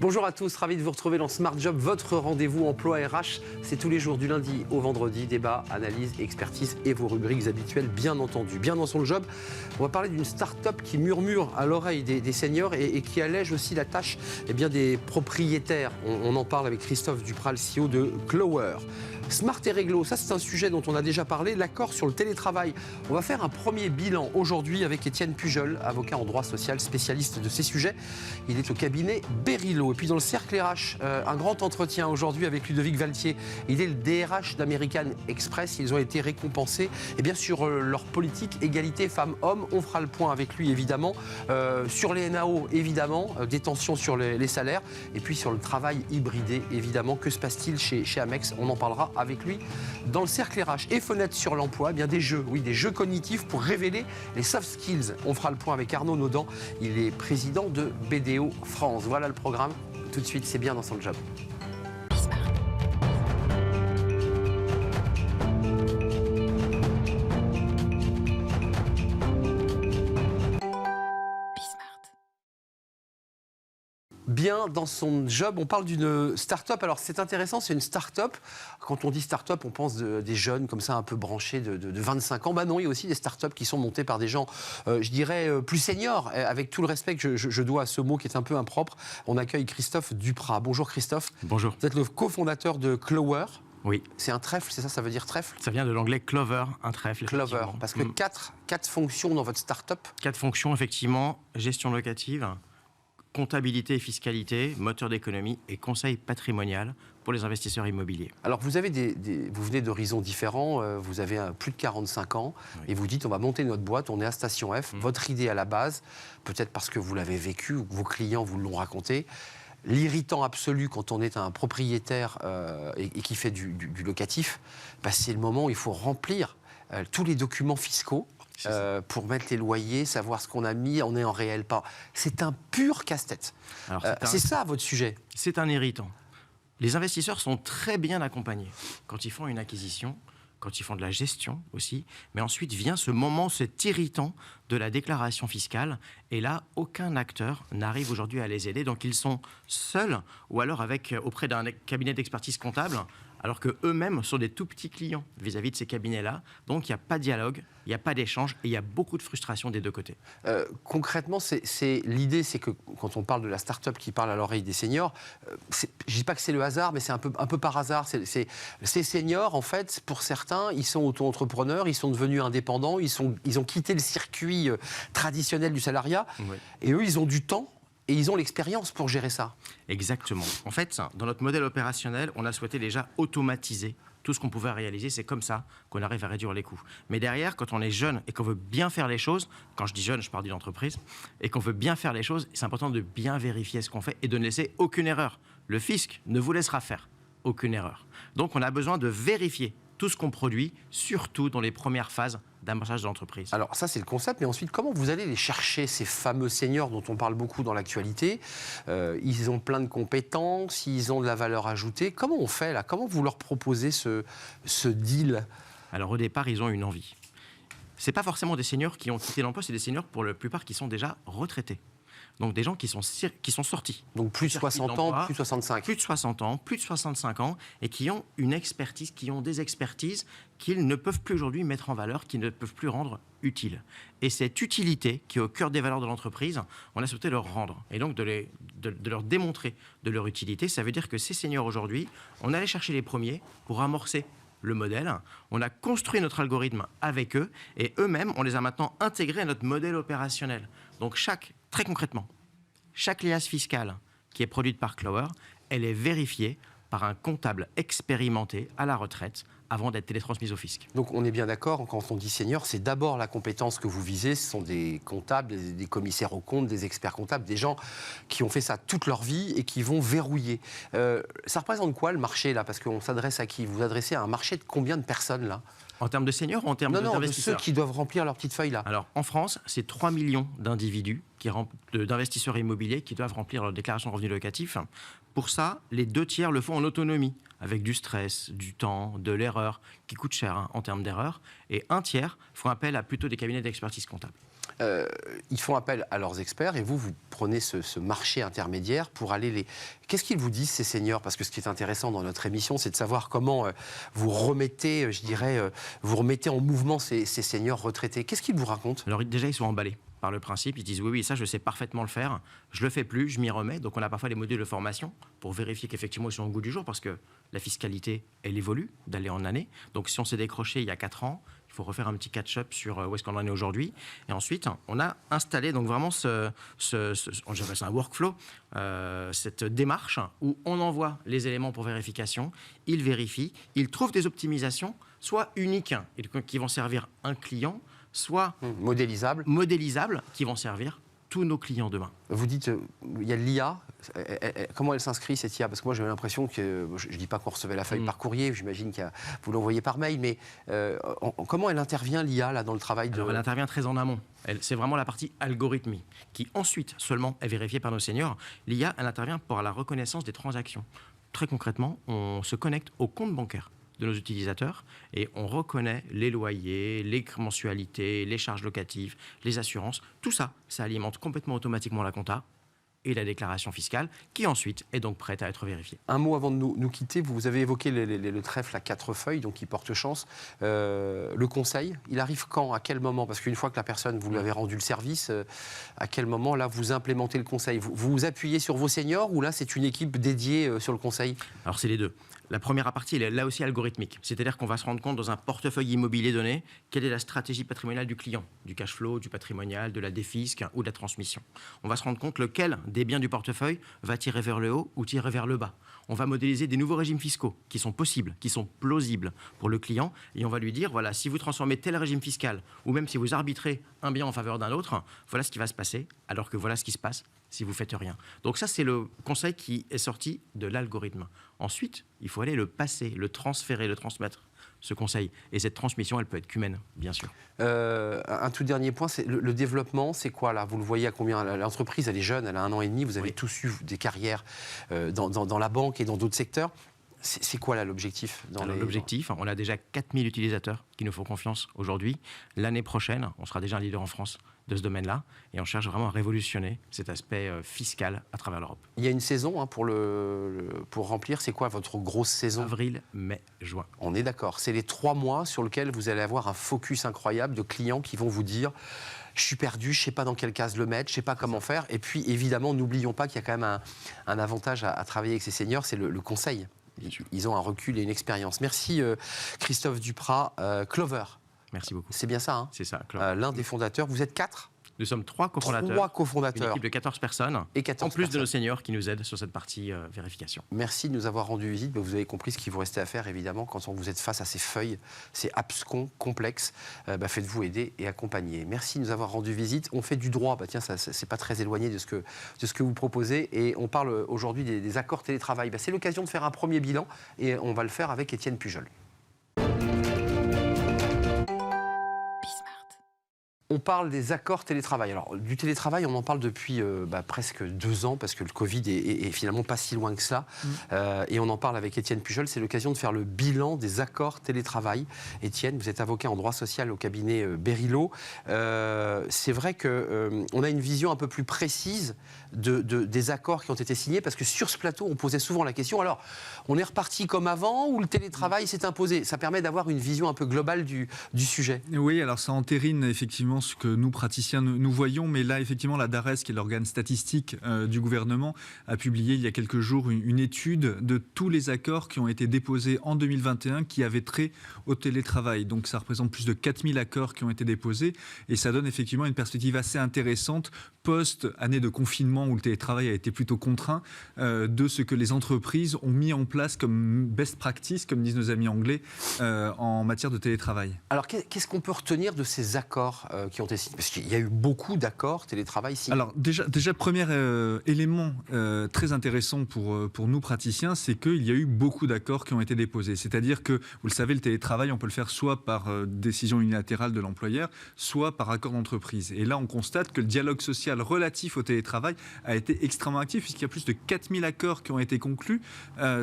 Bonjour à tous, ravi de vous retrouver dans Smart Job, votre rendez-vous emploi RH. C'est tous les jours du lundi au vendredi, débat, analyse, expertise et vos rubriques habituelles, bien entendu. Bien dans son job, on va parler d'une start-up qui murmure à l'oreille des seniors et qui allège aussi la tâche des propriétaires. On en parle avec Christophe Duprat, le CEO de Clover. Smart et réglo, ça c'est un sujet dont on a déjà parlé, l'accord sur le télétravail. On va faire un premier bilan aujourd'hui avec Étienne Pujol, avocat en droit social, spécialiste de ces sujets. Il est au cabinet Berilo. Et puis dans le cercle RH, un grand entretien aujourd'hui avec Ludovic Valtier. Il est le DRH d'American Express. Ils ont été récompensés sur leur politique égalité femmes-hommes. On fera le point avec lui évidemment. Sur les NAO évidemment, des tensions sur les salaires. Et puis sur le travail hybridé évidemment. Que se passe-t-il chez Amex? On en parlera avec lui dans le cercle RH. Et fenêtre sur l'emploi, des jeux, des jeux cognitifs pour révéler les soft skills. On fera le point avec Arnaud Naudan, il est président de BDO France. Voilà le programme, tout de suite, c'est bien dans son job. Bien dans son job, on parle d'une start-up. Alors c'est intéressant, c'est une start-up. Quand on dit start-up, on pense des jeunes comme ça un peu branchés de 25 ans. Non, il y a aussi des start-up qui sont montées par des gens, je dirais, plus seniors. Avec tout le respect que je dois à ce mot qui est un peu impropre, on accueille Christophe Duprat. Bonjour Christophe. Bonjour. Vous êtes le cofondateur de Clover. Oui. C'est un trèfle, c'est ça, ça veut dire trèfle? Ça vient de l'anglais clover, un trèfle. Clover, parce que quatre fonctions dans votre start-up. 4 fonctions, effectivement, gestion locative, comptabilité et fiscalité, moteur d'économie et conseil patrimonial pour les investisseurs immobiliers. Alors vous avez vous venez d'horizons différents, vous avez plus de 45 ans, oui. Et vous dites on va monter notre boîte, on est à Station F. Votre idée à la base, peut-être parce que vous l'avez vécu ou que vos clients vous l'ont raconté, l'irritant absolu quand on est un propriétaire et qui fait du locatif, c'est le moment où il faut remplir tous les documents fiscaux. Pour mettre les loyers, savoir ce qu'on a mis, on est en réel pas. C'est un pur casse-tête. C'est ça votre sujet. C'est un irritant. Les investisseurs sont très bien accompagnés quand ils font une acquisition, quand ils font de la gestion aussi, mais ensuite vient ce moment, cet irritant de la déclaration fiscale, et là, aucun acteur n'arrive aujourd'hui à les aider, donc ils sont seuls, ou alors auprès d'un cabinet d'expertise comptable, alors qu'eux-mêmes sont des tout petits clients vis-à-vis de ces cabinets-là. Donc, il n'y a pas de dialogue, il n'y a pas d'échange et il y a beaucoup de frustration des deux côtés. Concrètement, l'idée, c'est que quand on parle de la start-up qui parle à l'oreille des seniors, je ne dis pas que c'est le hasard, mais c'est un peu par hasard. Ces seniors, en fait, pour certains, ils sont auto-entrepreneurs, ils sont devenus indépendants, ils ont quitté le circuit traditionnel du salariat, oui. Et eux, ils ont du temps. Et ils ont l'expérience pour gérer ça. Exactement. En fait, dans notre modèle opérationnel, on a souhaité déjà automatiser tout ce qu'on pouvait réaliser. C'est comme ça qu'on arrive à réduire les coûts. Mais derrière, quand on est jeune et qu'on veut bien faire les choses, quand je dis jeune, je parle d'une entreprise, et qu'on veut bien faire les choses, c'est important de bien vérifier ce qu'on fait et de ne laisser aucune erreur. Le fisc ne vous laissera faire aucune erreur. Donc, on a besoin de vérifier tout ce qu'on produit, surtout dans les premières phases d'amorçage de l'entreprise. Alors ça, c'est le concept, mais ensuite, comment vous allez les chercher, ces fameux seniors dont on parle beaucoup dans l'actualité? Ils ont plein de compétences, ils ont de la valeur ajoutée. Comment on fait là? Comment vous leur proposez ce deal? Alors au départ, ils ont une envie. Ce n'est pas forcément des seniors qui ont quitté l'emploi, c'est des seniors pour la plupart qui sont déjà retraités. Donc des gens qui sont sortis. Donc plus de 60 ans, plus de 65. Plus de 60 ans, plus de 65 ans, et qui ont une expertise, qui ont des expertises qu'ils ne peuvent plus aujourd'hui mettre en valeur, qu'ils ne peuvent plus rendre utiles. Et cette utilité, qui est au cœur des valeurs de l'entreprise, on a souhaité leur rendre. Et donc de leur démontrer de leur utilité. Ça veut dire que ces seniors aujourd'hui, on allait chercher les premiers pour amorcer le modèle. On a construit notre algorithme avec eux, et eux-mêmes, on les a maintenant intégrés à notre modèle opérationnel. Donc très concrètement, chaque liasse fiscale qui est produite par Clover, elle est vérifiée par un comptable expérimenté à la retraite avant d'être télétransmise au fisc. Donc on est bien d'accord, quand on dit senior, c'est d'abord la compétence que vous visez, ce sont des comptables, des commissaires aux comptes, des experts comptables, des gens qui ont fait ça toute leur vie et qui vont verrouiller. Ça représente quoi le marché là? Parce qu'on s'adresse à qui? Vous vous adressez à un marché de combien de personnes là? En termes de seniors ou en termes d'investisseurs? Non, de ceux qui doivent remplir leur petite feuille là. Alors en France, c'est 3 millions d'individus, d'investisseurs immobiliers qui doivent remplir leur déclaration de revenus locatifs. Pour ça, les 2 tiers le font en autonomie, avec du stress, du temps, de l'erreur, qui coûte cher en termes d'erreur. Et 1 tiers font appel à plutôt des cabinets d'expertise comptable. Ils font appel à leurs experts et vous prenez ce marché intermédiaire pour aller les... Qu'est-ce qu'ils vous disent, ces seniors? Parce que ce qui est intéressant dans notre émission, c'est de savoir comment vous remettez, vous remettez en mouvement ces seniors retraités. Qu'est-ce qu'ils vous racontent? Alors déjà, ils sont emballés par le principe. Ils disent oui, ça, je sais parfaitement le faire. Je le fais plus, je m'y remets. Donc on a parfois des modules de formation pour vérifier qu'effectivement ils sont au goût du jour, parce que la fiscalité, elle évolue d'année en année. Donc si on s'est décroché il y a 4 ans, il faut refaire un petit catch-up sur où est-ce qu'on en est aujourd'hui. Et ensuite, on a installé donc vraiment j'appelle ça un workflow, cette démarche où on envoie les éléments pour vérification, ils vérifient, ils trouvent des optimisations, soit uniques et qui vont servir un client, soit modélisables qui vont servir tous nos clients demain. Vous dites, il y a de l'IA. Comment elle s'inscrit, cette IA? Parce que moi, j'avais l'impression que, je ne dis pas qu'on recevait la feuille par courrier, j'imagine que vous l'envoyez par mail, mais comment elle intervient, l'IA, là, dans le travail de... Alors, elle intervient très en amont. C'est vraiment la partie algorithmie, qui ensuite seulement est vérifiée par nos seniors. L'IA, elle intervient pour la reconnaissance des transactions. Très concrètement, on se connecte au compte bancaire de nos utilisateurs et on reconnaît les loyers, les mensualités, les charges locatives, les assurances. Tout ça, ça alimente complètement automatiquement la compta et la déclaration fiscale qui ensuite est donc prête à être vérifiée. Un mot avant de nous quitter, vous avez évoqué le trèfle à 4 feuilles, donc qui porte chance. Le conseil, il arrive quand? À quel moment? Parce qu'une fois que la personne, vous lui avez rendu le service, à quel moment là vous implémentez le conseil? Vous appuyez sur vos seniors ou là c'est une équipe dédiée sur le conseil? Alors c'est les deux. La première partie, elle est là aussi algorithmique. C'est-à-dire qu'on va se rendre compte dans un portefeuille immobilier donné, quelle est la stratégie patrimoniale du client, du cash flow, du patrimonial, de la défisque ou de la transmission. On va se rendre compte lequel des biens du portefeuille va tirer vers le haut ou tirer vers le bas. On va modéliser des nouveaux régimes fiscaux qui sont possibles, qui sont plausibles pour le client. Et on va lui dire, voilà, si vous transformez tel régime fiscal ou même si vous arbitrez un bien en faveur d'un autre, voilà ce qui va se passer, alors que voilà ce qui se passe si vous ne faites rien. Donc ça, c'est le conseil qui est sorti de l'algorithme. Ensuite, il faut aller le passer, le transférer, le transmettre, ce conseil. Et cette transmission, elle peut être qu'humaine, bien sûr. Un tout dernier point, c'est le développement, c'est quoi là? Vous le voyez à combien? L'entreprise, elle est jeune, elle a 1 an et demi, vous avez tous eu des carrières dans la banque et dans d'autres secteurs. C'est quoi là l'objectif? L'objectif, on a déjà 4000 utilisateurs qui nous font confiance aujourd'hui. L'année prochaine, on sera déjà un leader en France de ce domaine-là et on cherche vraiment à révolutionner cet aspect fiscal à travers l'Europe. Il y a une saison pour remplir. C'est quoi votre grosse saison? Avril, mai, juin. On est d'accord. C'est les 3 mois sur lesquels vous allez avoir un focus incroyable de clients qui vont vous dire « je suis perdu, je ne sais pas dans quelle case le mettre, je ne sais pas comment faire ». Et puis évidemment, n'oublions pas qu'il y a quand même un avantage à travailler avec ces seniors, c'est le conseil. Ils ont un recul et une expérience. Merci Christophe Duprat. Clover. Merci beaucoup. C'est bien ça, hein? C'est ça, l'un des fondateurs. Vous êtes 4? Nous sommes 3 cofondateurs. 3 cofondateurs. Une équipe de 14 personnes. Et 14 en plus personnes. de nos seniors qui nous aident sur cette partie vérification. Merci de nous avoir rendu visite. Vous avez compris ce qu'il vous restait à faire, évidemment, quand vous êtes face à ces feuilles, ces abscons complexes. Faites-vous aider et accompagner. Merci de nous avoir rendu visite. On fait du droit. Tiens, ça, c'est pas très éloigné de ce que vous proposez. Et on parle aujourd'hui des accords télétravail. C'est l'occasion de faire un premier bilan et on va le faire avec Étienne Pujol. On parle des accords télétravail. Alors, du télétravail, on en parle depuis presque 2 ans, parce que le Covid est finalement pas si loin que ça. Et on en parle avec Étienne Pujol. C'est l'occasion de faire le bilan des accords télétravail. Étienne, vous êtes avocat en droit social au cabinet Berilo. C'est vrai qu'on a une vision un peu plus précise des accords qui ont été signés, parce que sur ce plateau, on posait souvent la question, alors, on est reparti comme avant ou le télétravail s'est imposé? Ça permet d'avoir une vision un peu globale du sujet. Oui, alors ça entérine effectivement ce que nous, praticiens, nous voyons, mais là, effectivement, la DARES, qui est l'organe statistique du gouvernement, a publié il y a quelques jours une étude de tous les accords qui ont été déposés en 2021 qui avaient trait au télétravail. Donc ça représente plus de 4000 accords qui ont été déposés et ça donne effectivement une perspective assez intéressante post-année de confinement où le télétravail a été plutôt contraint de ce que les entreprises ont mis en place comme best practice, comme disent nos amis anglais, en matière de télétravail. Alors qu'est-ce qu'on peut retenir de ces accords qui ont été signés? Parce qu'il y a eu beaucoup d'accords télétravail signés. Alors déjà premier élément très intéressant pour nous praticiens, c'est qu'il y a eu beaucoup d'accords qui ont été déposés. C'est-à-dire que, vous le savez, le télétravail, on peut le faire soit par décision unilatérale de l'employeur, soit par accord d'entreprise. Et là, on constate que le dialogue social relatif au télétravail a été extrêmement actif, puisqu'il y a plus de 4000 accords qui ont été conclus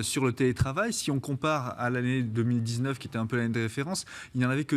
sur le télétravail. Si on compare à l'année 2019, qui était un peu l'année de référence, il n'y en avait que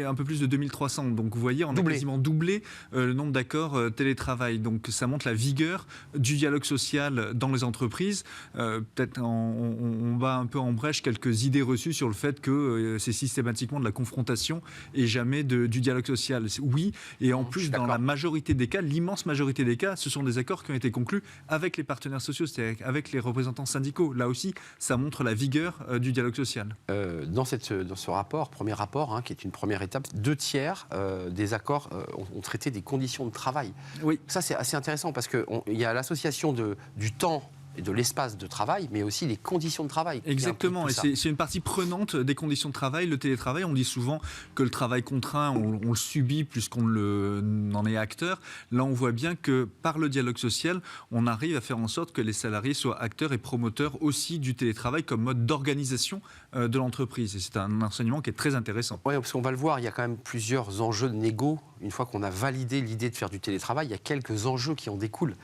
un peu plus de 2300. Donc vous voyez, on a quasiment doublé le nombre d'accords télétravail. Donc ça montre la vigueur du dialogue social dans les entreprises. Peut-être on bat un peu en brèche quelques idées reçues sur le fait que c'est systématiquement de la confrontation et jamais du dialogue social. Oui, et en plus, dans la majorité des cas, l'immense majorité des cas, ce sont des accords qui ont été conclus avec les partenaires sociaux, c'est-à-dire avec les représentants syndicaux. Là aussi, ça montre la vigueur du dialogue social. Dans ce rapport, premier rapport, qui est une première étape, 2/3 des accords ont traité des conditions de travail. Oui. Ça, c'est assez intéressant parce qu'il y a l'association du temps et de l'espace de travail, mais aussi les conditions de travail. Exactement, et c'est une partie prenante des conditions de travail. Le télétravail, on dit souvent que le travail contraint, on le subit plus qu'on n'en est acteur. Là, on voit bien que par le dialogue social, on arrive à faire en sorte que les salariés soient acteurs et promoteurs aussi du télétravail comme mode d'organisation de l'entreprise. Et c'est un enseignement qui est très intéressant. Oui, parce qu'on va le voir, il y a quand même plusieurs enjeux de négo. Une fois qu'on a validé l'idée de faire du télétravail, il y a quelques enjeux qui en découlent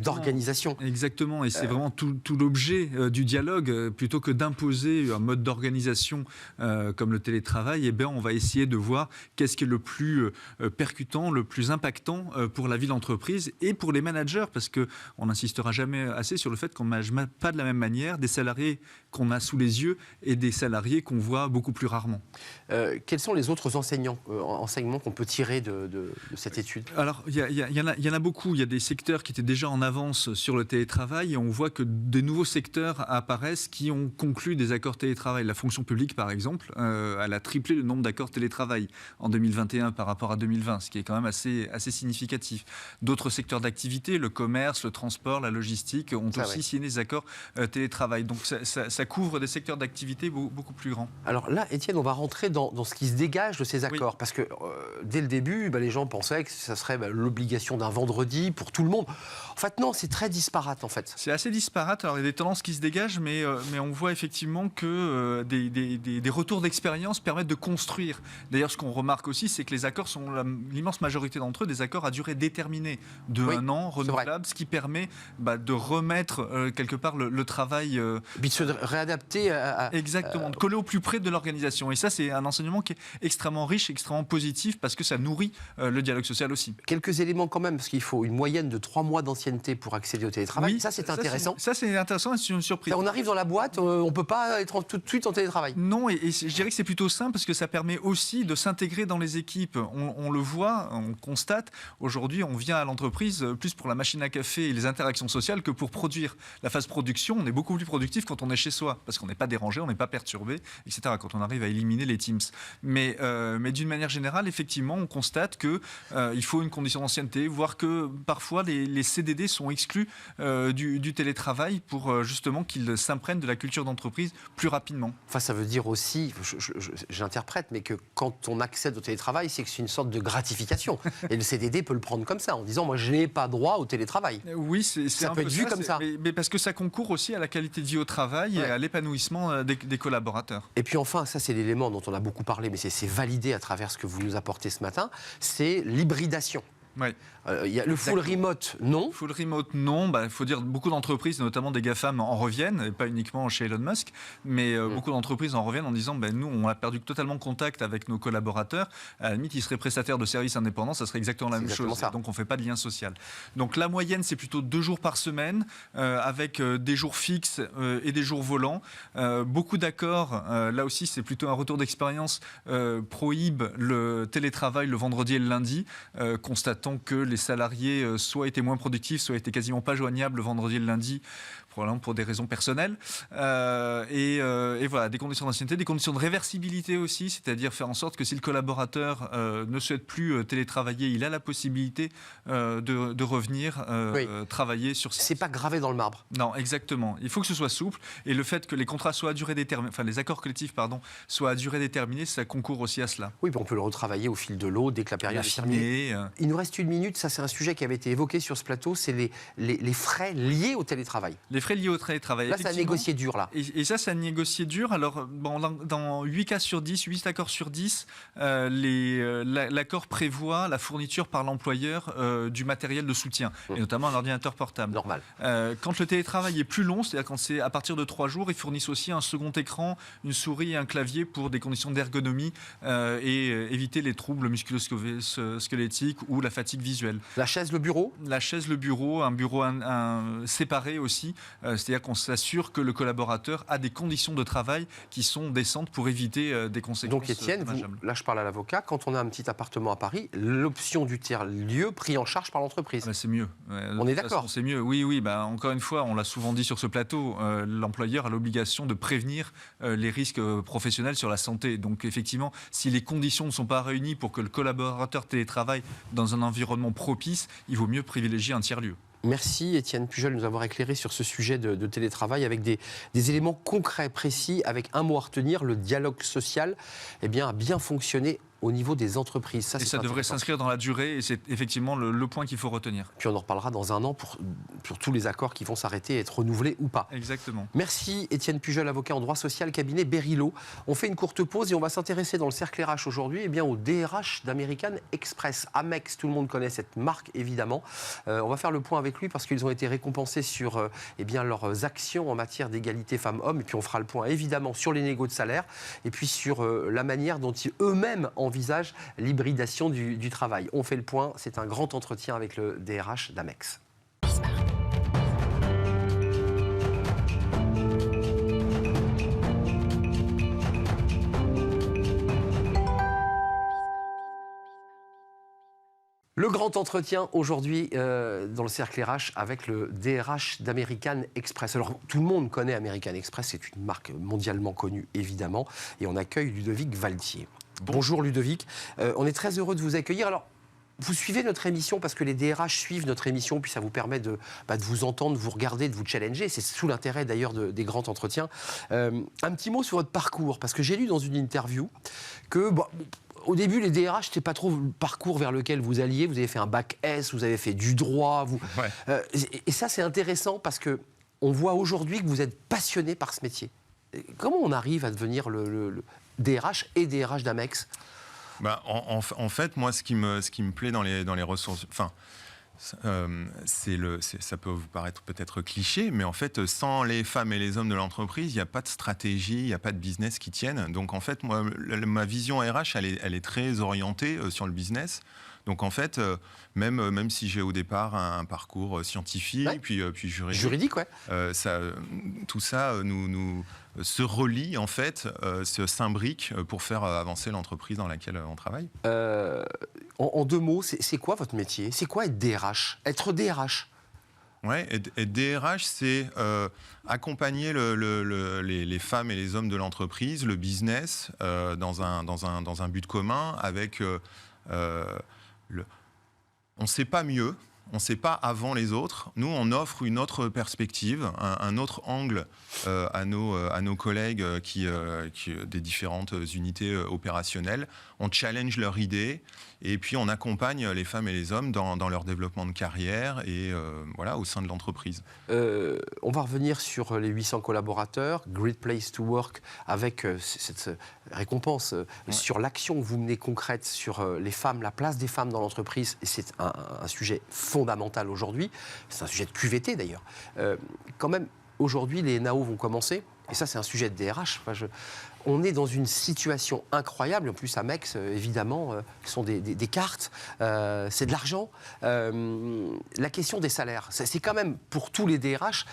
d'organisation. Exactement, et c'est vraiment tout l'objet du dialogue. Plutôt que d'imposer un mode d'organisation comme le télétravail, eh bien, on va essayer de voir qu'est-ce qui est le plus percutant, le plus impactant pour la vie d'entreprise et pour les managers, parce qu'on n'insistera jamais assez sur le fait qu'on ne manage pas de la même manière des salariés qu'on a sous les yeux et des salariés qu'on voit beaucoup plus rarement. Quels sont les autres enseignements qu'on peut tirer de cette étude? Alors, il y en a beaucoup. Il y a des secteurs qui étaient déjà en avance sur le télétravail et on voit que des nouveaux secteurs apparaissent qui ont conclu des accords télétravail. La fonction publique, par exemple, elle a triplé le nombre d'accords télétravail en 2021 par rapport à 2020, ce qui est quand même assez significatif. D'autres secteurs d'activité, le commerce, le transport, la logistique, ont aussi signé des accords télétravail. Donc, ça couvre des secteurs d'activité beaucoup plus grands. Alors là, Étienne, on va rentrer dans ce qui se dégage de ces accords, parce que dès le début, les gens pensaient que ça serait l'obligation d'un vendredi pour tout le monde. En fait, non, c'est très disparate, en fait. C'est assez disparate. Alors, il y a des tendances qui se dégagent, mais on voit effectivement que des retours d'expérience permettent de construire. D'ailleurs, ce qu'on remarque aussi, c'est que les accords sont, l'immense majorité d'entre eux, des accords à durée déterminée, de 1 an, renouvelable, ce qui permet de remettre quelque part le travail... Puis de se réadapter Exactement, de coller au plus près de l'organisation. Et ça, c'est un enseignement qui est extrêmement riche, extrêmement positif, parce que ça nourrit le dialogue social aussi. Quelques éléments quand même, parce qu'il faut une moyenne de 3 mois d'ancienneté pour accéder au télétravail. Oui, ça, c'est intéressant. Ça, c'est intéressant et c'est une surprise. On arrive dans la boîte, on ne peut pas être tout de suite en télétravail. Non, et je dirais que c'est plutôt simple parce que ça permet aussi de s'intégrer dans les équipes. On le voit, on constate. Aujourd'hui, on vient à l'entreprise plus pour la machine à café et les interactions sociales que pour produire. La phase production, on est beaucoup plus productif quand on est chez soi parce qu'on n'est pas dérangé, on n'est pas perturbé, etc. Quand on arrive à éliminer les Teams. Mais d'une manière générale, effectivement, on constate qu'il faut une condition d'ancienneté, voire que parfois les CDD sont exclus du télétravail pour justement qu'ils s'imprègnent de la culture d'entreprise plus rapidement. Enfin, ça veut dire aussi, j'interprète, mais que quand on accède au télétravail, c'est que c'est une sorte de gratification. Et le CDD peut le prendre comme ça, en disant, moi, je n'ai pas droit au télétravail. Oui, ça peut être vu comme ça. Mais parce que ça concourt aussi à la qualité de vie au travail et à l'épanouissement des collaborateurs. Et puis enfin, ça c'est l'élément dont on a beaucoup parlé, mais c'est validé à travers ce que vous nous apportez ce matin, c'est l'hybridation. Oui. Il y a le full remote, non. Full remote, non. Il faut dire que beaucoup d'entreprises, notamment des GAFAM, en reviennent, et pas uniquement chez Elon Musk, mais beaucoup d'entreprises en reviennent en disant nous, on a perdu totalement contact avec nos collaborateurs. À la limite, ils seraient prestataires de services indépendants, ça serait exactement la même chose. Donc, on ne fait pas de lien social. Donc, la moyenne, c'est plutôt 2 jours par semaine, avec des jours fixes et des jours volants. Beaucoup d'accords, là aussi, c'est plutôt un retour d'expérience, prohibent le télétravail le vendredi et le lundi, constatant que les salariés soit étaient moins productifs, soit étaient quasiment pas joignables le vendredi et le lundi, probablement pour des raisons personnelles. Et voilà, des conditions d'ancienneté, des conditions de réversibilité aussi, c'est-à-dire faire en sorte que si le collaborateur ne souhaite plus télétravailler, il a la possibilité de revenir travailler sur site. C'est pas gravé dans le marbre. Non, exactement. Il faut que ce soit souple. Et le fait que les contrats soient à durée déterminée, enfin les accords collectifs, soient à durée déterminée, ça concourt aussi à cela. Oui, on peut le retravailler au fil de l'eau dès que la période est terminée. Il nous reste 1 minute. Ça, c'est un sujet qui avait été évoqué sur ce plateau, c'est les frais liés au télétravail. Les frais liés au télétravail. Là, ça a négocié dur, là. Et ça a négocié dur. Alors, bon, dans 8 cas sur 10, 8 accords sur 10, l'accord prévoit la fourniture par l'employeur du matériel de soutien, et notamment un ordinateur portable. Normal. Quand le télétravail est plus long, c'est-à-dire quand c'est à partir de 3 jours, ils fournissent aussi un second écran, une souris et un clavier pour des conditions d'ergonomie et éviter les troubles musculo-squelettiques ou la fatigue visuelle. La chaise, le bureau ? La chaise, le bureau, un bureau séparé aussi, c'est-à-dire qu'on s'assure que le collaborateur a des conditions de travail qui sont décentes pour éviter des conséquences. Donc Étienne, là je parle à l'avocat, quand on a un petit appartement à Paris, l'option du tiers-lieu pris en charge par l'entreprise. C'est mieux. On est d'accord. C'est mieux, oui. Encore une fois, on l'a souvent dit sur ce plateau, l'employeur a l'obligation de prévenir les risques professionnels sur la santé. Donc effectivement, si les conditions ne sont pas réunies pour que le collaborateur télétravaille dans un environnement propice, il vaut mieux privilégier un tiers-lieu. Merci Étienne Pujol de nous avoir éclairé sur ce sujet de télétravail avec des éléments concrets, précis, avec un mot à retenir, le dialogue social a bien fonctionné au niveau des entreprises. Ça devrait s'inscrire dans la durée et c'est effectivement le point qu'il faut retenir. Puis on en reparlera dans un an pour tous les accords qui vont s'arrêter et être renouvelés ou pas. Exactement. Merci Étienne Pujol, avocat en droit social, cabinet Berilo. On fait une courte pause et on va s'intéresser dans le cercle RH aujourd'hui au DRH d'American Express. Amex, tout le monde connaît cette marque évidemment. On va faire le point avec lui parce qu'ils ont été récompensés sur leurs actions en matière d'égalité femmes-hommes. Et puis on fera le point évidemment sur les négos de salaire et puis sur la manière dont ils eux-mêmes envisagent l'hybridation du travail. On fait le point, c'est un grand entretien avec le DRH d'Amex. Le grand entretien aujourd'hui dans le cercle RH avec le DRH d'American Express. Alors tout le monde connaît American Express, c'est une marque mondialement connue évidemment, et on accueille Ludovic Valtier. Bonjour Ludovic, on est très heureux de vous accueillir. Alors vous suivez notre émission parce que les DRH suivent notre émission, puis ça vous permet de vous entendre, de vous regarder, de vous challenger. C'est tout l'intérêt d'ailleurs des grands entretiens. Un petit mot sur votre parcours, parce que j'ai lu dans une interview que... au début, les DRH, c'était pas trop le parcours vers lequel vous alliez. Vous avez fait un bac S, vous avez fait du droit. Et ça, c'est intéressant parce qu'on voit aujourd'hui que vous êtes passionné par ce métier. Comment on arrive à devenir le DRH et DRH d'Amex ? En fait, moi, ce qui me plaît dans les ressources... ça peut vous paraître peut-être cliché, mais en fait, sans les femmes et les hommes de l'entreprise, il n'y a pas de stratégie, il n'y a pas de business qui tienne. Donc en fait, moi, ma vision RH, elle est très orientée sur le business. Donc en fait, même si j'ai au départ un parcours scientifique, puis juridique, tout ça nous se relie en fait, s'imbrique pour faire avancer l'entreprise dans laquelle on travaille. En 2 mots, c'est quoi votre métier ? C'est quoi être DRH ? Être DRH ? Ouais, et DRH, c'est accompagner les femmes et les hommes de l'entreprise, le business, dans un but commun avec... on ne sait pas mieux, on ne sait pas avant les autres. Nous, on offre une autre perspective, un autre angle à nos collègues des différentes unités opérationnelles. On challenge leurs idées et puis on accompagne les femmes et les hommes dans leur développement de carrière et au sein de l'entreprise. On va revenir sur les 800 collaborateurs, Great Place to Work, avec cette récompense sur l'action que vous menez concrète sur les femmes, la place des femmes dans l'entreprise. Et c'est un sujet fondamental aujourd'hui. C'est un sujet de QVT d'ailleurs. Quand même, aujourd'hui, les NAO vont commencer. Et ça, c'est un sujet de DRH. On est dans une situation incroyable. En plus, Amex, évidemment, ce sont des cartes, c'est de l'argent. La question des salaires, c'est quand même, pour tous les DRH,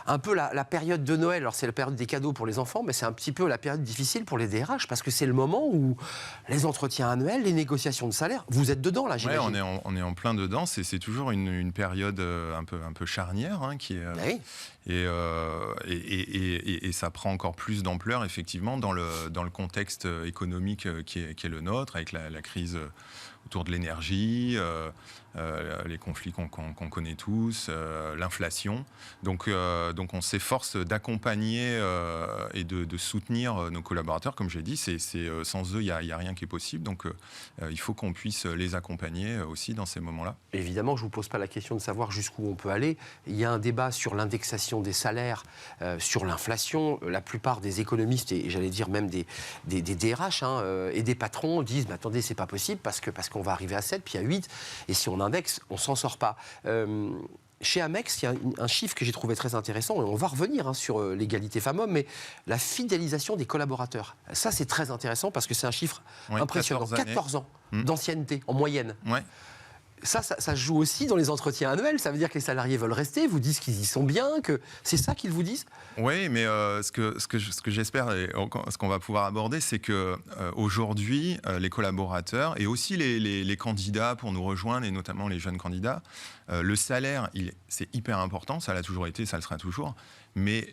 un peu la période de Noël. Alors, c'est la période des cadeaux pour les enfants, mais c'est un petit peu la période difficile pour les DRH, parce que c'est le moment où les entretiens annuels, les négociations de salaire, vous êtes dedans, là, j'imagine. Ouais, on est en plein dedans. C'est toujours une période un peu charnière, qui est... Oui. Et ça prend encore plus d'ampleur, effectivement, dans le contexte économique qui est le nôtre, avec la crise autour de l'énergie, les conflits qu'on connaît tous, l'inflation. Donc donc on s'efforce d'accompagner et de soutenir nos collaborateurs. Comme j'ai dit, sans eux, il n'y a rien qui est possible. Donc il faut qu'on puisse les accompagner aussi dans ces moments-là. Évidemment, je ne vous pose pas la question de savoir jusqu'où on peut aller. Il y a un débat sur l'indexation des salaires, sur l'inflation. La plupart des économistes, et j'allais dire même des DRH et des patrons disent « attendez, c'est pas possible parce qu'on va arriver à 7, puis à 8, et si on indexe, on s'en sort pas ». Chez Amex, il y a un chiffre que j'ai trouvé très intéressant, et on va revenir sur l'égalité femmes-hommes, mais la fidélisation des collaborateurs. Ça, c'est très intéressant parce que c'est un chiffre impressionnant. 14 ans d'ancienneté en moyenne. Ouais. Ça se joue aussi dans les entretiens annuels. Ça veut dire que les salariés veulent rester, vous disent qu'ils y sont bien, que c'est ça qu'ils vous disent. Oui, mais ce que j'espère et ce qu'on va pouvoir aborder, c'est que aujourd'hui, les collaborateurs et aussi les candidats pour nous rejoindre, et notamment les jeunes candidats, le salaire, c'est hyper important. Ça l'a toujours été, ça le sera toujours. Mais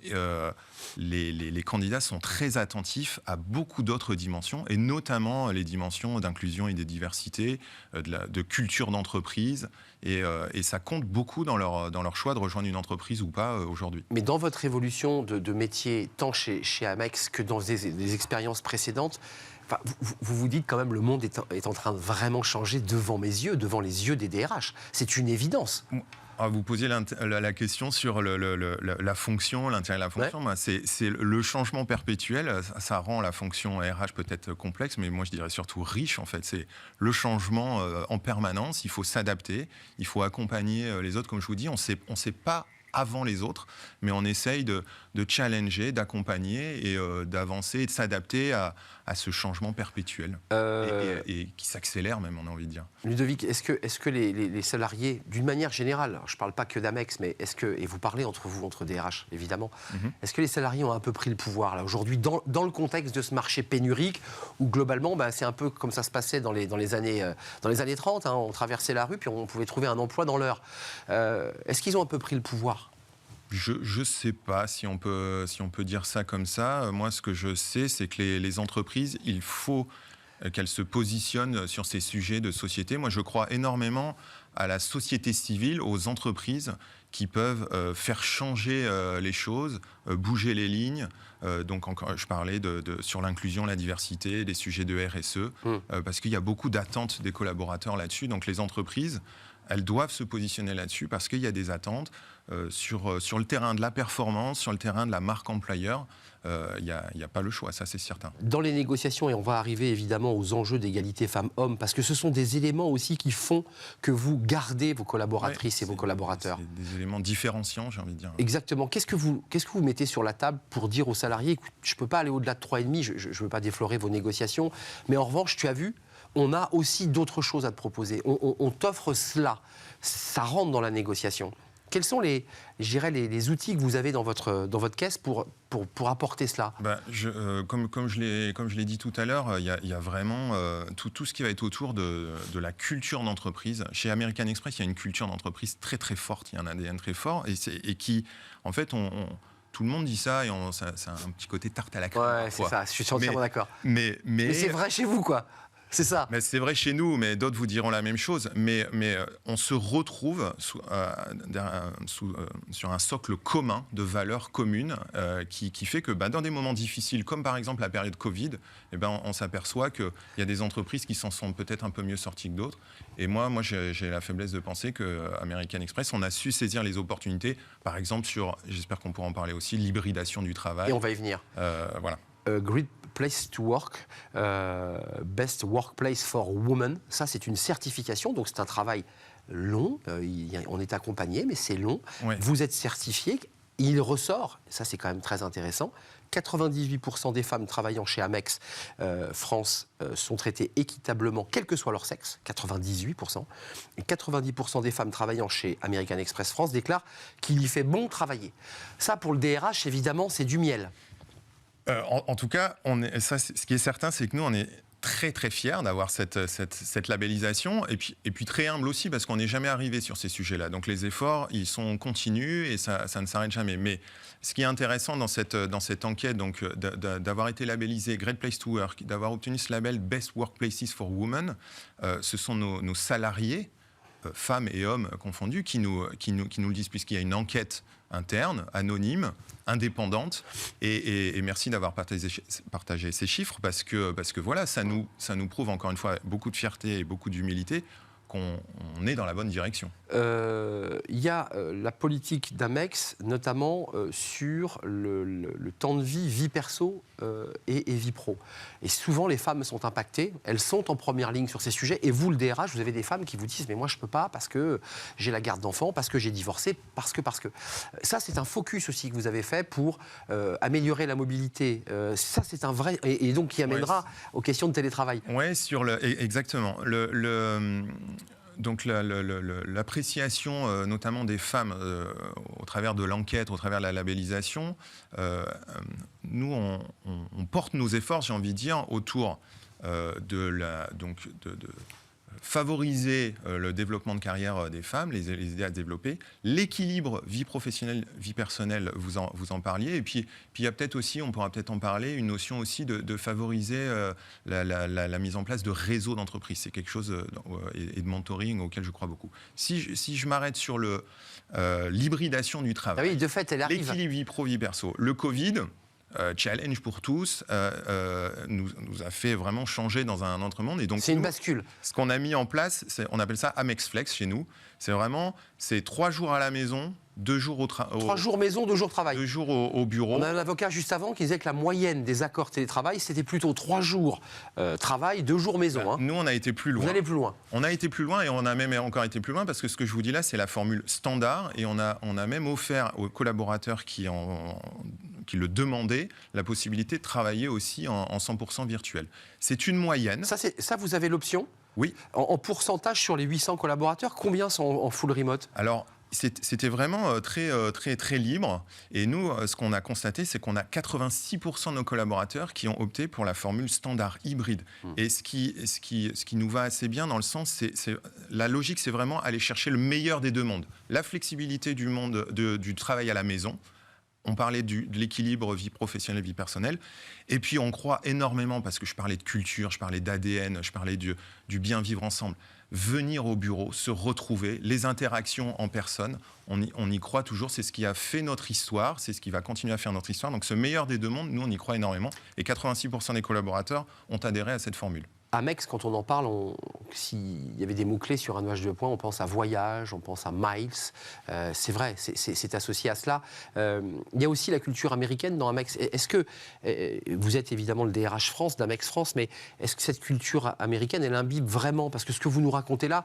les candidats sont très attentifs à beaucoup d'autres dimensions, et notamment les dimensions d'inclusion et de diversité, de culture d'entreprise, et ça compte beaucoup dans leur choix de rejoindre une entreprise ou pas aujourd'hui. Mais dans votre évolution de métier, tant chez Amex que dans des expériences précédentes, vous dites quand même le monde est en train de vraiment changer devant mes yeux, devant les yeux des DRH. C'est une évidence. Vous posiez la question sur la fonction, l'intérêt de la fonction. Ouais. C'est le changement perpétuel. Ça rend la fonction RH peut-être complexe, mais moi je dirais surtout riche en fait. C'est le changement en permanence. Il faut s'adapter, il faut accompagner les autres. Comme je vous dis, on sait pas avant les autres, mais on essaye de challenger, d'accompagner et d'avancer et de s'adapter à ce changement perpétuel et qui s'accélère même, on a envie de dire. Ludovic, est-ce que les salariés, d'une manière générale, je ne parle pas que d'Amex, mais et vous parlez entre vous, entre DRH, évidemment, est-ce que les salariés ont un peu pris le pouvoir là aujourd'hui dans le contexte de ce marché pénurique où globalement, c'est un peu comme ça se passait dans les années 30, on traversait la rue puis on pouvait trouver un emploi dans l'heure. Est-ce qu'ils ont un peu pris le pouvoir ? Je ne sais pas si on peut dire ça comme ça. Moi, ce que je sais, c'est que les entreprises, il faut qu'elles se positionnent sur ces sujets de société. Moi, je crois énormément à la société civile, aux entreprises qui peuvent faire changer les choses, bouger les lignes. Donc, encore, je parlais sur l'inclusion, la diversité, des sujets de RSE, parce qu'il y a beaucoup d'attentes des collaborateurs là-dessus. Donc, les entreprises, elles doivent se positionner là-dessus parce qu'il y a des attentes sur le terrain de la performance, sur le terrain de la marque employeur. Il n'y a pas le choix, ça c'est certain. Dans les négociations, et on va arriver évidemment aux enjeux d'égalité femmes-hommes, parce que ce sont des éléments aussi qui font que vous gardez vos collaboratrices et vos collaborateurs. C'est des éléments différenciants, j'ai envie de dire. Exactement. Qu'est-ce que vous mettez sur la table pour dire aux salariés, écoute, je ne peux pas aller au-delà de 3,5, je ne veux pas déflorer vos négociations, mais en revanche, tu as vu, on a aussi d'autres choses à te proposer. On t'offre cela. Ça rentre dans la négociation. Quels sont les outils que vous avez dans votre caisse pour apporter cela ? Comme je l'ai dit tout à l'heure, il y a vraiment tout ce qui va être autour de la culture d'entreprise. Chez American Express, il y a une culture d'entreprise très très forte, il y a un ADN très fort et qui, en fait, tout le monde dit ça et c'est un petit côté tarte à la crème. Ouais, c'est ça, je suis entièrement d'accord. Mais c'est vrai chez vous, quoi. C'est ça. Mais c'est vrai chez nous, mais d'autres vous diront la même chose. Mais on se retrouve sur un socle commun de valeurs communes qui fait que dans des moments difficiles, comme par exemple la période Covid, on s'aperçoit qu'il y a des entreprises qui s'en sont peut-être un peu mieux sorties que d'autres. Et moi j'ai la faiblesse de penser qu'American Express, on a su saisir les opportunités, par exemple j'espère qu'on pourra en parler aussi, l'hybridation du travail. Et on va y venir. Voilà. Great Place to Work, Best Workplace for Women. Ça, c'est une certification, donc c'est un travail long. On est accompagné, mais c'est long. Ouais. Vous êtes certifié. Il ressort, ça c'est quand même très intéressant, 98% des femmes travaillant chez Amex France sont traitées équitablement, quel que soit leur sexe, 98%. Et 90% des femmes travaillant chez American Express France déclarent qu'il y fait bon travailler. Ça, pour le DRH, évidemment, c'est du miel. En tout cas, ce qui est certain, c'est que nous, on est très très fiers d'avoir cette labellisation et puis très humble aussi parce qu'on n'est jamais arrivé sur ces sujets-là. Donc les efforts, ils sont continus et ça ne s'arrête jamais. Mais ce qui est intéressant dans cette enquête, donc d'avoir été labellisé Great Place to Work, d'avoir obtenu ce label Best Workplaces for Women, ce sont nos salariés femmes et hommes confondus, qui nous le disent, puisqu'il y a une enquête interne, anonyme, indépendante, et merci d'avoir partagé ces chiffres, parce que voilà, ça nous prouve encore une fois beaucoup de fierté et beaucoup d'humilité qu'on est dans la bonne direction. Il y a la politique d'Amex, notamment sur le temps de vie perso et vie pro. Et souvent, les femmes sont impactées, elles sont en première ligne sur ces sujets. Et vous, le DRH, vous avez des femmes qui vous disent « mais moi, je ne peux pas parce que j'ai la garde d'enfants, parce que j'ai divorcé, parce que... » Ça, c'est un focus aussi que vous avez fait pour améliorer la mobilité. Ça, c'est un vrai... Et donc, qui amènera aux questions de télétravail. Oui, exactement. Donc l'appréciation notamment des femmes au travers de l'enquête, au travers de la labellisation, nous on porte nos efforts, j'ai envie de dire, autour de favoriser le développement de carrière des femmes, les aider à développer, l'équilibre vie professionnelle, vie personnelle, vous en parliez, et puis il y a peut-être aussi, on pourra peut-être en parler, une notion aussi de favoriser la mise en place de réseaux d'entreprises. C'est quelque chose, et de mentoring auquel je crois beaucoup. Si je m'arrête sur l'hybridation du travail, oui, de fait, elle arrive. L'équilibre vie pro, vie perso, le Covid... challenge pour tous, nous a fait vraiment changer dans un autre monde. Et donc, c'est une bascule. Ce qu'on a mis en place, on appelle ça Amex Flex chez nous. C'est 3 jours à la maison, 2 jours au travail. 3 jours maison, 2 jours travail. 2 jours au bureau. On a un avocat juste avant qui disait que la moyenne des accords télétravail, c'était plutôt 3 jours travail, 2 jours maison. Hein. Nous, on a été plus loin. Vous allez plus loin. On a été plus loin et on a même encore été plus loin parce que ce que je vous dis là, c'est la formule standard et on a même offert aux collaborateurs qui le demandaient la possibilité de travailler aussi en 100% virtuel. C'est une moyenne. Ça, vous avez l'option ? Oui. En pourcentage sur les 800 collaborateurs, combien sont en full remote ? Alors, c'était vraiment très libre. Et nous, ce qu'on a constaté, c'est qu'on a 86% de nos collaborateurs qui ont opté pour la formule standard hybride. Et ce qui nous va assez bien dans le sens, la logique, c'est vraiment aller chercher le meilleur des deux mondes. La flexibilité du monde du travail à la maison. On parlait de l'équilibre vie professionnelle, vie personnelle. Et puis, on croit énormément, parce que je parlais de culture, je parlais d'ADN, je parlais du bien vivre ensemble. Venir au bureau, se retrouver, les interactions en personne, on y croit toujours. C'est ce qui a fait notre histoire, c'est ce qui va continuer à faire notre histoire. Donc, ce meilleur des deux mondes, nous, on y croit énormément. Et 86% des collaborateurs ont adhéré à cette formule. Amex, quand on en parle, s'il y avait des mots-clés sur un nuage de points, on pense à voyage, on pense à miles. C'est vrai, c'est associé à cela. Il y a aussi la culture américaine dans Amex. Est-ce que, vous êtes évidemment le DRH France, d'Amex France, mais est-ce que cette culture américaine, elle imbibe vraiment ? Parce que ce que vous nous racontez là,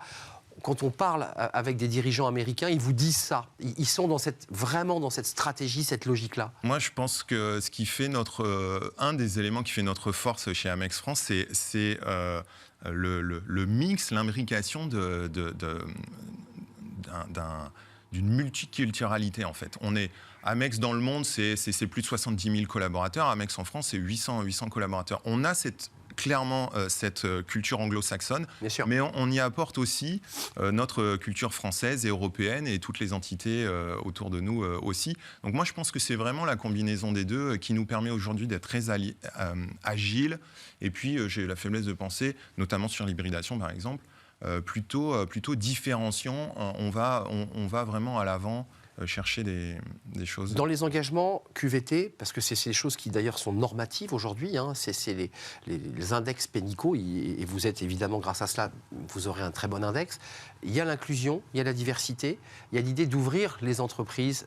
quand on parle avec des dirigeants américains, ils vous disent ça. Ils sont vraiment dans cette stratégie, cette logique-là. Moi, je pense que ce qui fait un des éléments qui fait notre force chez Amex France, c'est le mix, l'imbrication d'une multiculturalité, en fait. Amex dans le monde, c'est plus de 70 000 collaborateurs. Amex en France, c'est 800 collaborateurs. On a clairement cette culture anglo-saxonne, mais on y apporte aussi notre culture française et européenne et toutes les entités autour de nous aussi. Donc moi, je pense que c'est vraiment la combinaison des deux qui nous permet aujourd'hui d'être très agile. Et puis, j'ai la faiblesse de penser, notamment sur l'hybridation, par exemple, plutôt différenciant. On va vraiment à l'avant chercher des choses. Dans les engagements QVT, parce que c'est ces choses qui d'ailleurs sont normatives aujourd'hui, hein, c'est les index pénicaux, et vous êtes évidemment, grâce à cela, vous aurez un très bon index. Il y a l'inclusion, il y a la diversité, il y a l'idée d'ouvrir les entreprises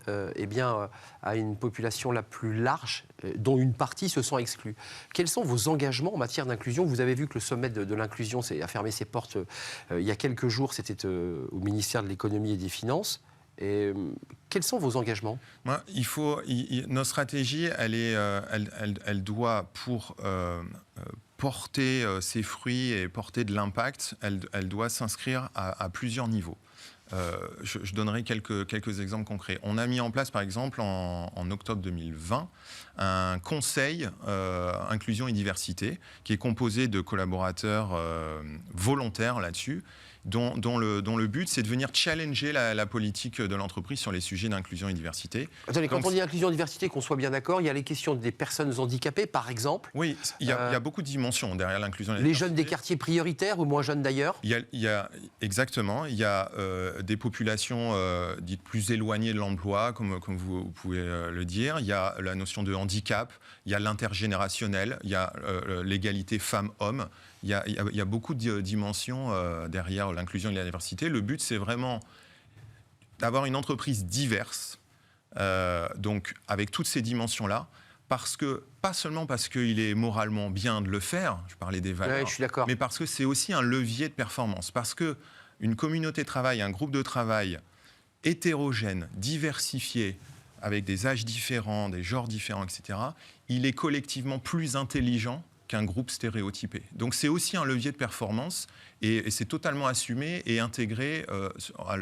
à une population la plus large, dont une partie se sent exclue. Quels sont vos engagements en matière d'inclusion ? Vous avez vu que le sommet de l'inclusion a fermé ses portes il y a quelques jours, c'était au ministère de l'économie et des finances. Et quels sont vos engagements ? Notre stratégie, elle doit, pour porter ses fruits et porter de l'impact, elle doit s'inscrire à plusieurs niveaux. Je donnerai quelques exemples concrets. On a mis en place, par exemple, en octobre 2020, un conseil inclusion et diversité qui est composé de collaborateurs volontaires là-dessus, dont le but, c'est de venir challenger la politique de l'entreprise sur les sujets d'inclusion et diversité. Attendez, quand on dit inclusion et diversité, qu'on soit bien d'accord, il y a les questions des personnes handicapées, par exemple. Oui, il y a beaucoup de dimensions derrière l'inclusion et la diversité. Les jeunes des quartiers prioritaires ou moins jeunes d'ailleurs. Exactement. Il y a des populations dites plus éloignées de l'emploi, comme vous pouvez le dire. Il y a la notion de handicap, il y a l'intergénérationnel, il y a l'égalité femmes-hommes. Il y a beaucoup de dimensions derrière l'inclusion et la diversité. Le but, c'est vraiment d'avoir une entreprise diverse, donc avec toutes ces dimensions-là, pas seulement parce qu'il est moralement bien de le faire, je parlais des valeurs, Ouais, je suis d'accord. mais parce que c'est aussi un levier de performance. Parce qu'une communauté de travail, un groupe de travail hétérogène, diversifié, avec des âges différents, des genres différents, etc., il est collectivement plus intelligent qu'un groupe stéréotypé. Donc c'est aussi un levier de performance et c'est totalement assumé et intégré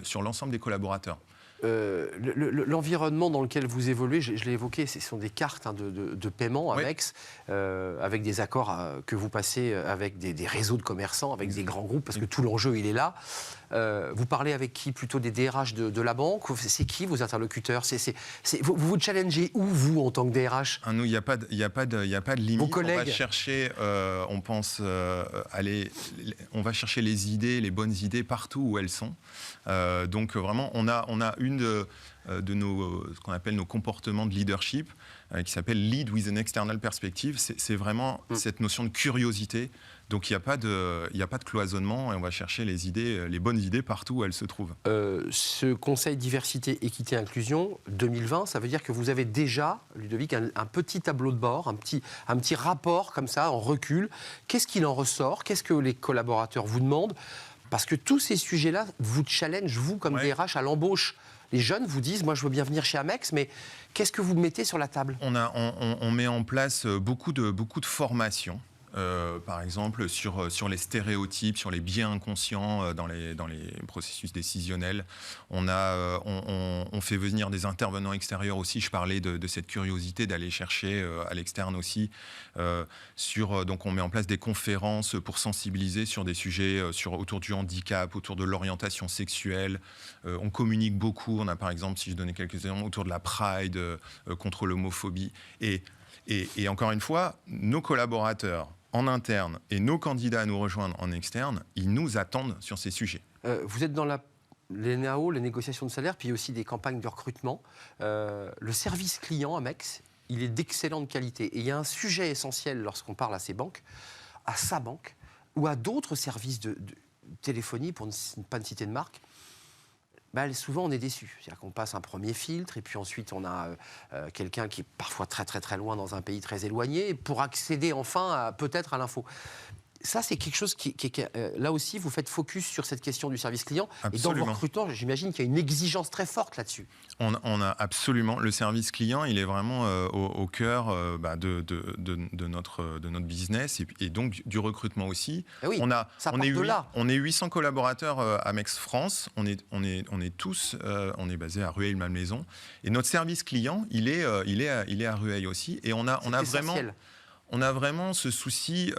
sur l'ensemble des collaborateurs. L'environnement dans lequel vous évoluez, je l'ai évoqué, ce sont des cartes de paiement Amex, avec des accords que vous passez avec des réseaux de commerçants, avec des grands groupes, parce que tout l'enjeu, il est là. Vous parlez avec qui? Plutôt des DRH de la banque? C'est qui vos interlocuteurs? Vous vous challengez où, vous, en tant que DRH? Nous, il n'y a pas de limite. Vos collègues? On va chercher, on va chercher les idées, les bonnes idées partout où elles sont. Donc vraiment, on a une de nos, ce qu'on appelle nos comportements de leadership, qui s'appelle Lead with an External Perspective. C'est vraiment cette notion de curiosité. Donc il n'y a pas de cloisonnement et on va chercher les bonnes idées partout où elles se trouvent. Ce Conseil diversité, équité, inclusion 2020, ça veut dire que vous avez déjà, Ludovic, un petit tableau de bord, un petit rapport comme ça, en recul. Qu'est-ce qu'il en ressort? Qu'est-ce que les collaborateurs vous demandent? Parce que tous ces sujets-là vous challengent, vous, comme DRH, à l'embauche. Les jeunes vous disent, moi je veux bien venir chez Amex, mais qu'est-ce que vous mettez sur la table? On met en place beaucoup de formations. Par exemple, sur les stéréotypes, sur les biais inconscients dans les processus décisionnels. On fait venir des intervenants extérieurs aussi. Je parlais de cette curiosité d'aller chercher à l'externe aussi. Donc on met en place des conférences pour sensibiliser sur des sujets autour du handicap, autour de l'orientation sexuelle. On communique beaucoup. On a par exemple, si je donnais quelques exemples, autour de la Pride, contre l'homophobie. Et encore une fois, nos collaborateurs en interne et nos candidats à nous rejoindre en externe, ils nous attendent sur ces sujets. Vous êtes dans les NAO, les négociations de salaire, puis aussi des campagnes de recrutement. Le service client Amex, il est d'excellente qualité. Et il y a un sujet essentiel lorsqu'on parle à ces banques, à sa banque, ou à d'autres services de téléphonie, pour ne pas citer de marque. Souvent on est déçu. C'est-à-dire qu'on passe un premier filtre et puis ensuite on a quelqu'un qui est parfois très très très loin dans un pays très éloigné pour accéder enfin peut-être à l'info. Ça, c'est quelque chose qui là aussi, vous faites focus sur cette question du service client. Absolument. Et dans vos recrutements, j'imagine qu'il y a une exigence très forte là-dessus. On a absolument le service client, il est vraiment au cœur de notre business et donc du recrutement aussi. Et oui, on est 800 collaborateurs Amex France. On est tous, on est basé à Rueil-Malmaison et notre service client, il est à Rueil aussi. Et on a vraiment ce souci.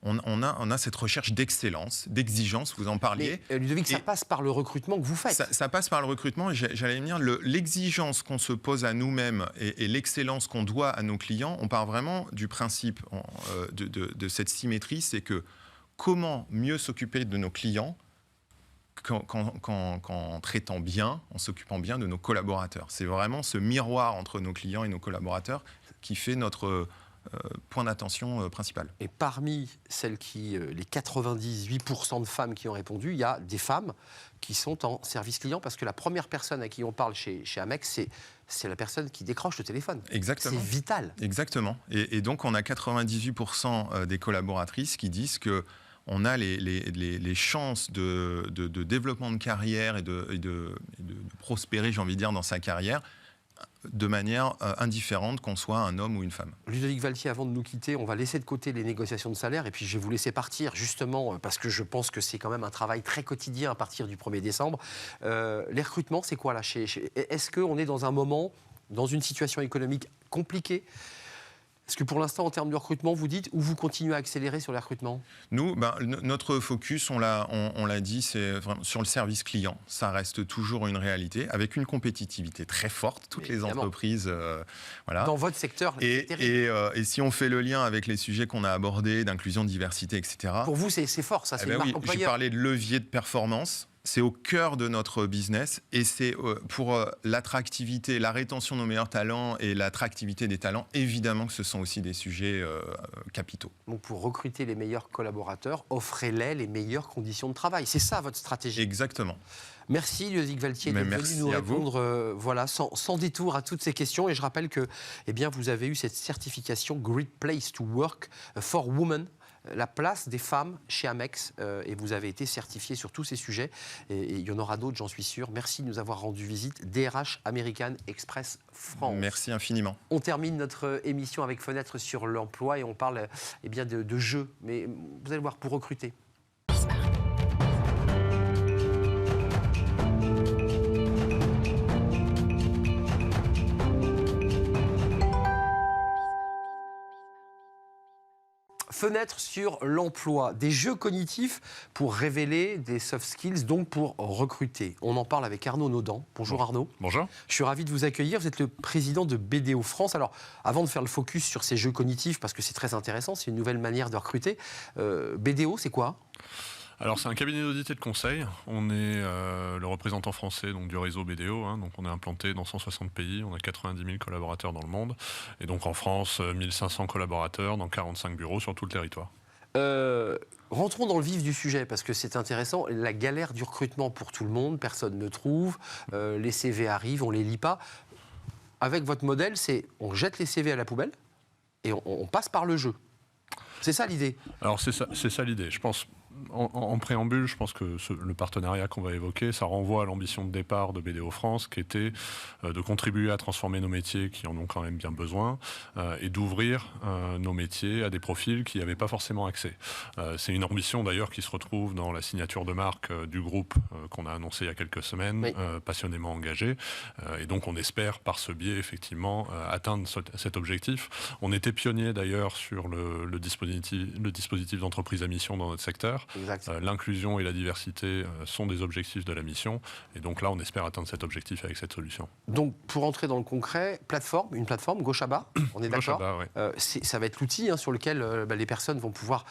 On a cette recherche d'excellence, d'exigence, vous en parliez. Mais, Ludovic, ça passe par le recrutement que vous faites. Ça passe par le recrutement, et j'allais dire, l'exigence qu'on se pose à nous-mêmes et l'excellence qu'on doit à nos clients, on part vraiment du principe de cette symétrie, c'est que comment mieux s'occuper de nos clients qu'en traitant bien, en s'occupant bien de nos collaborateurs. C'est vraiment ce miroir entre nos clients et nos collaborateurs qui fait notre point d'attention principal. Et parmi les 98% de femmes qui ont répondu, il y a des femmes qui sont en service client, parce que la première personne à qui on parle chez Amex, c'est la personne qui décroche le téléphone. Exactement. C'est vital. Exactement. Et donc on a 98% des collaboratrices qui disent que on a les chances de développement de carrière et de prospérer, j'ai envie de dire, dans sa carrière, de manière indifférente qu'on soit un homme ou une femme. Ludovic Valtier, avant de nous quitter, on va laisser de côté les négociations de salaire et puis je vais vous laisser partir justement parce que je pense que c'est quand même un travail très quotidien à partir du 1er décembre. Les recrutements, c'est quoi là Est-ce qu'on est dans un moment, dans une situation économique compliquée ? Parce que pour l'instant, en termes de recrutement, vous dites, ou vous continuez à accélérer sur les recrutements? Nous, notre focus, on l'a dit, c'est vraiment sur le service client. Ça reste toujours une réalité, avec une compétitivité très forte. Toutes les entreprises, voilà. Dans votre secteur, et si on fait le lien avec les sujets qu'on a abordés, d'inclusion, diversité, etc. Pour vous, c'est fort, ça, c'est une marque employeur. J'ai parlé de levier de performance. C'est au cœur de notre business et c'est pour l'attractivité, la rétention de nos meilleurs talents et l'attractivité des talents, évidemment que ce sont aussi des sujets capitaux. Donc pour recruter les meilleurs collaborateurs, offrez-les les meilleures conditions de travail. C'est ça votre stratégie. Exactement. Merci Ludovic Valtier d'être venu nous répondre sans détour à toutes ces questions. Et je rappelle que vous avez eu cette certification Great Place to Work for Women, la place des femmes chez Amex, et vous avez été certifié sur tous ces sujets, et il y en aura d'autres, j'en suis sûr. Merci de nous avoir rendu visite. DRH American Express France. Merci infiniment. On termine notre émission avec Fenêtre sur l'emploi et on parle de jeux, mais vous allez voir, pour recruter. Fenêtre sur l'emploi, des jeux cognitifs pour révéler des soft skills, donc pour recruter. On en parle avec Arnaud Naudan. Bonjour Arnaud. Bonjour. Je suis ravi de vous accueillir. Vous êtes le président de BDO France. Alors, avant de faire le focus sur ces jeux cognitifs, parce que c'est très intéressant, c'est une nouvelle manière de recruter, BDO, c'est quoi ? Alors c'est un cabinet d'audit et de conseil. On est le représentant français donc, du réseau BDO. Donc on est implanté dans 160 pays. On a 90 000 collaborateurs dans le monde. Et donc en France, 1500 collaborateurs dans 45 bureaux sur tout le territoire. Rentrons dans le vif du sujet parce que c'est intéressant. La galère du recrutement pour tout le monde, personne ne trouve. Les CV arrivent, on ne les lit pas. Avec votre modèle, c'est on jette les CV à la poubelle et on passe par le jeu. C'est ça l'idée. Alors c'est ça l'idée. Je pense. En préambule, je pense que le partenariat qu'on va évoquer, ça renvoie à l'ambition de départ de BDO France, qui était de contribuer à transformer nos métiers qui en ont quand même bien besoin et d'ouvrir nos métiers à des profils qui n'y avaient pas forcément accès. C'est une ambition d'ailleurs qui se retrouve dans la signature de marque du groupe qu'on a annoncé il y a quelques semaines, oui. Passionnément engagé. Et donc on espère par ce biais effectivement atteindre cet objectif. On était pionnier d'ailleurs sur le dispositif d'entreprise à mission dans notre secteur. L'inclusion et la diversité sont des objectifs de la mission et donc là on espère atteindre cet objectif avec cette solution. Donc pour entrer dans le concret, une plateforme Gochaba, on est d'accord. Gochaba, oui. Ça va être l'outil sur lequel les personnes vont pouvoir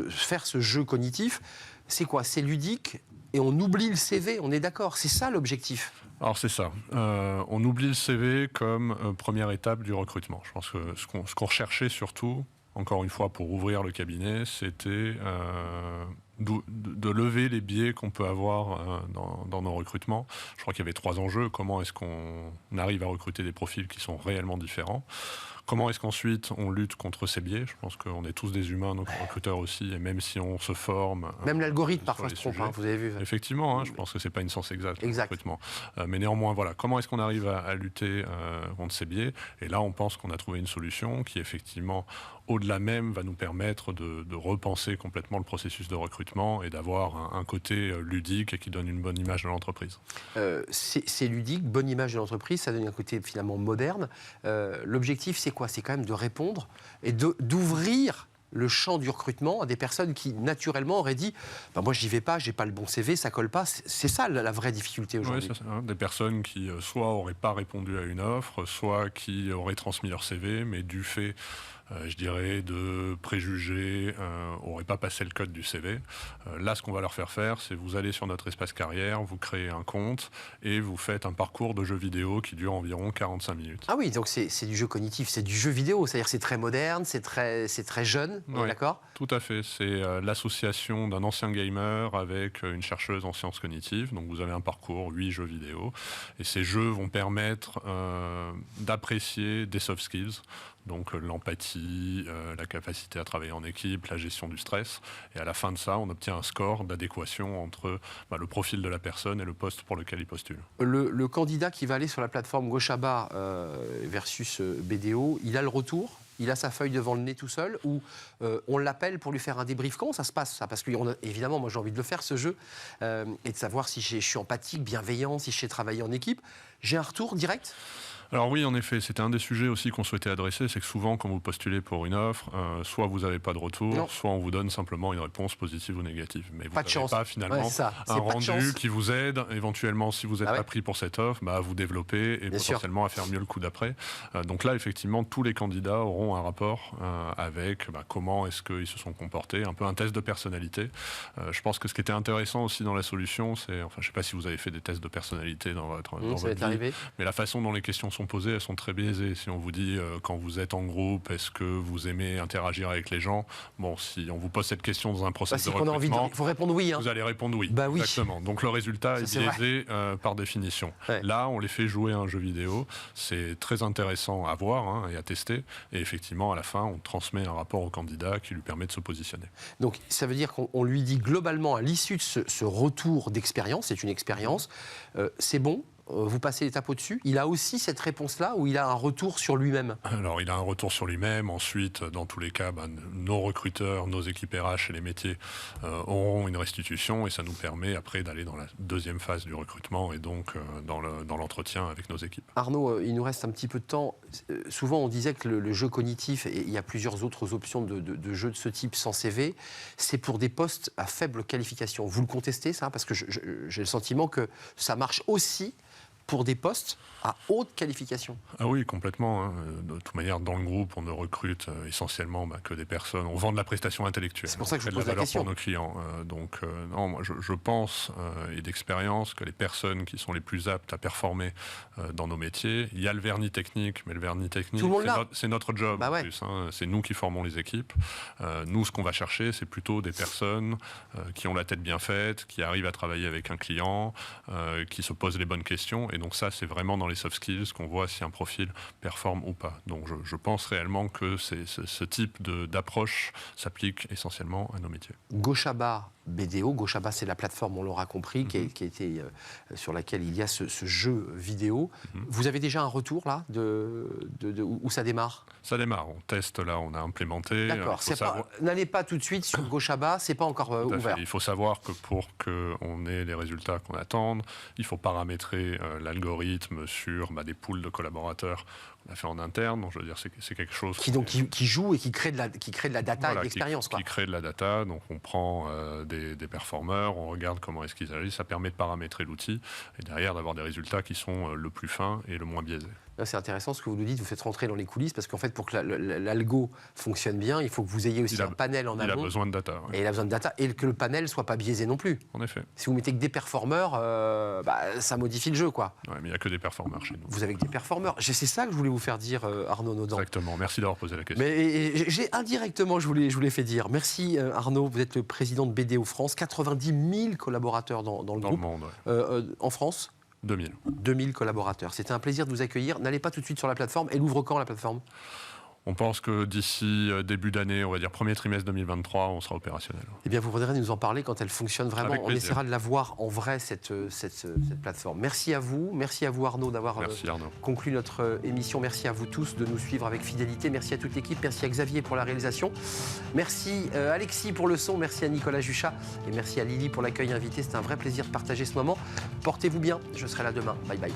faire ce jeu cognitif. C'est quoi? C'est ludique et on oublie le CV, on est d'accord, c'est ça l'objectif. Alors c'est ça, on oublie le CV comme première étape du recrutement. Je pense que ce qu'on recherchait surtout, encore une fois, pour ouvrir le cabinet, c'était de lever les biais qu'on peut avoir dans nos recrutements. Je crois qu'il y avait 3 enjeux. Comment est-ce qu'on arrive à recruter des profils qui sont réellement différents ? Comment est-ce qu'ensuite on lutte contre ces biais ? Je pense qu'on est tous des humains, nos recruteurs aussi, et même si on se forme... Même l'algorithme parfois se trompe, vous avez vu. Effectivement, je pense que ce n'est pas une science exacte, le recrutement. Mais néanmoins, voilà, comment est-ce qu'on arrive à lutter contre ces biais ? Et là, on pense qu'on a trouvé une solution qui, effectivement, au-delà même, va nous permettre de repenser complètement le processus de recrutement et d'avoir un côté ludique et qui donne une bonne image de l'entreprise. C'est ludique, bonne image de l'entreprise, ça donne un côté finalement moderne. L'objectif, c'est quoi? C'est quand même de répondre et d'ouvrir le champ du recrutement à des personnes qui, naturellement, auraient dit moi, j'y vais pas, j'ai pas le bon CV, ça colle pas. C'est ça la vraie difficulté aujourd'hui. Oui, c'est ça, des personnes qui, soit auraient pas répondu à une offre, soit qui auraient transmis leur CV, mais du fait... je dirais, de préjugés, n'auraient pas passé le code du CV. Là, ce qu'on va leur faire, c'est vous allez sur notre espace carrière, vous créez un compte et vous faites un parcours de jeu vidéo qui dure environ 45 minutes. Ah oui, donc c'est du jeu cognitif, c'est du jeu vidéo, c'est-à-dire c'est très moderne, c'est très jeune, oui, d'accord ? Tout à fait, c'est l'association d'un ancien gamer avec une chercheuse en sciences cognitives. Donc vous avez un parcours, 8 jeux vidéo, et ces jeux vont permettre d'apprécier des soft skills. Donc l'empathie, la capacité à travailler en équipe, la gestion du stress. Et à la fin de ça, on obtient un score d'adéquation entre le profil de la personne et le poste pour lequel il postule. Le candidat qui va aller sur la plateforme Gochaba versus BDO, il a le retour ? Il a sa feuille devant le nez tout seul ou on l'appelle pour lui faire un débrief? Comment ça se passe ça? Parce que évidemment, moi j'ai envie de le faire ce jeu et de savoir si je suis empathique, bienveillant, si je sais travailler en équipe. J'ai un retour direct? Alors oui, en effet, c'était un des sujets aussi qu'on souhaitait adresser, c'est que souvent quand vous postulez pour une offre, soit vous n'avez pas de retour, Non. soit on vous donne simplement une réponse positive ou négative. Mais vous Pas de n'avez chance. pas finalement Ouais, c'est ça. C'est un pas de chance. rendu qui vous aide éventuellement, si vous n'êtes Ah ouais. pas pris pour cette offre, à vous développer et Bien sûr. potentiellement à faire mieux le coup d'après. Donc là, effectivement, tous les candidats auront un rapport avec comment est-ce qu'ils se sont comportés, un peu un test de personnalité. Je pense que ce qui était intéressant aussi dans la solution, c'est, je ne sais pas si vous avez fait des tests de personnalité dans votre Ça va vie, arrivé. mais la façon dont les questions sont posées, elles sont très biaisées. Si on vous dit, quand vous êtes en groupe, est-ce que vous aimez interagir avec les gens? Bon, si on vous pose cette question dans un processus Si de on a envie recrutement, il faut répondre oui. vous allez répondre oui. Bah oui. Exactement. Donc le résultat Ça, est c'est vrai. biaisé par définition. Ouais. Là, on les fait jouer à un jeu vidéo. C'est très intéressant à voir et à tester. Et effectivement, à la fin, on transmet un rapport au candidat qui lui permet de se positionner. Donc ça veut dire qu'on lui dit globalement, à l'issue de ce retour d'expérience, c'est une expérience, c'est bon, vous passez l'étape au-dessus. Il a aussi cette réponse-là où il a un retour sur lui-même. Alors, il a un retour sur lui-même. Ensuite, dans tous les cas, nos recruteurs, nos équipes RH et les métiers auront une restitution et ça nous permet après d'aller dans la deuxième phase du recrutement et donc dans l'entretien avec nos équipes. Arnaud, il nous reste un petit peu de temps. Souvent, on disait que le jeu cognitif, et il y a plusieurs autres options de jeux de ce type sans CV, c'est pour des postes à faible qualification. Vous le contestez, ça? Parce que j'ai le sentiment que ça marche aussi pour des postes à haute qualification. Ah oui, complètement. De toute manière, dans le groupe, on ne recrute essentiellement que des personnes. On vend de la prestation intellectuelle. C'est pour ça que je on vous fait de pose la question. valeur pour nos clients. Non, moi, je pense, et d'expérience, que les personnes qui sont les plus aptes à performer dans nos métiers, il y a le vernis technique, mais le vernis technique, Tout le monde l'a. c'est notre job. Bah ouais. En plus, c'est nous qui formons les équipes. Nous, ce qu'on va chercher, c'est plutôt des personnes qui ont la tête bien faite, qui arrivent à travailler avec un client, qui se posent les bonnes questions. Et donc ça, c'est vraiment dans les soft skills qu'on voit si un profil performe ou pas. Donc je pense réellement que ce type d'approche s'applique essentiellement à nos métiers. Gochaba BDO, Gochaba c'est la plateforme, on l'aura compris, qui était, sur laquelle il y a ce jeu vidéo. Vous avez déjà un retour là où ça démarre? Ça démarre, on teste là, on a implémenté. D'accord, n'allez pas tout de suite sur Gochaba, c'est pas encore ouvert. Il faut savoir que pour qu'on ait les résultats qu'on attend, il faut paramétrer l'algorithme sur des pools de collaborateurs qu'on a fait en interne. Donc je veux dire, c'est quelque chose qui joue et qui crée de la data et de l'expérience. Qui crée de la data. Donc on prend des performeurs, on regarde comment est-ce qu'ils agissent. Ça permet de paramétrer l'outil et derrière d'avoir des résultats qui sont le plus fins et le moins biaisés. Là, c'est intéressant ce que vous nous dites, vous faites rentrer dans les coulisses, parce qu'en fait, pour que l'algo fonctionne bien, il faut que vous ayez aussi un panel en amont. Il a besoin de data. Ouais. Et il a besoin de data, et que le panel ne soit pas biaisé non plus. En effet. Si vous mettez que des performeurs, ça modifie le jeu, quoi. Ouais, mais il n'y a que des performeurs chez nous. Vous avez que des performeurs. C'est ça que je voulais vous faire dire, Arnaud Naudan. Exactement, merci d'avoir posé la question. Mais indirectement, je vous l'ai fait dire. Merci Arnaud, vous êtes le président de BDO France, 90 000 collaborateurs dans le groupe. Dans le monde, ouais. En France 2000 collaborateurs. C'était un plaisir de vous accueillir. N'allez pas tout de suite sur la plateforme. Elle ouvre quand, la plateforme? On pense que d'ici début d'année, on va dire premier trimestre 2023, on sera opérationnel. Eh bien, vous voudrez nous en parler quand elle fonctionne vraiment. Avec On plaisir. essaiera de la voir en vrai, cette plateforme. Merci à vous Arnaud d'avoir conclu notre émission. Merci à vous tous de nous suivre avec fidélité. Merci à toute l'équipe. Merci à Xavier pour la réalisation. Merci Alexis pour le son. Merci à Nicolas Juchat. Et merci à Lily pour l'accueil invité. C'était un vrai plaisir de partager ce moment. Portez-vous bien. Je serai là demain. Bye bye.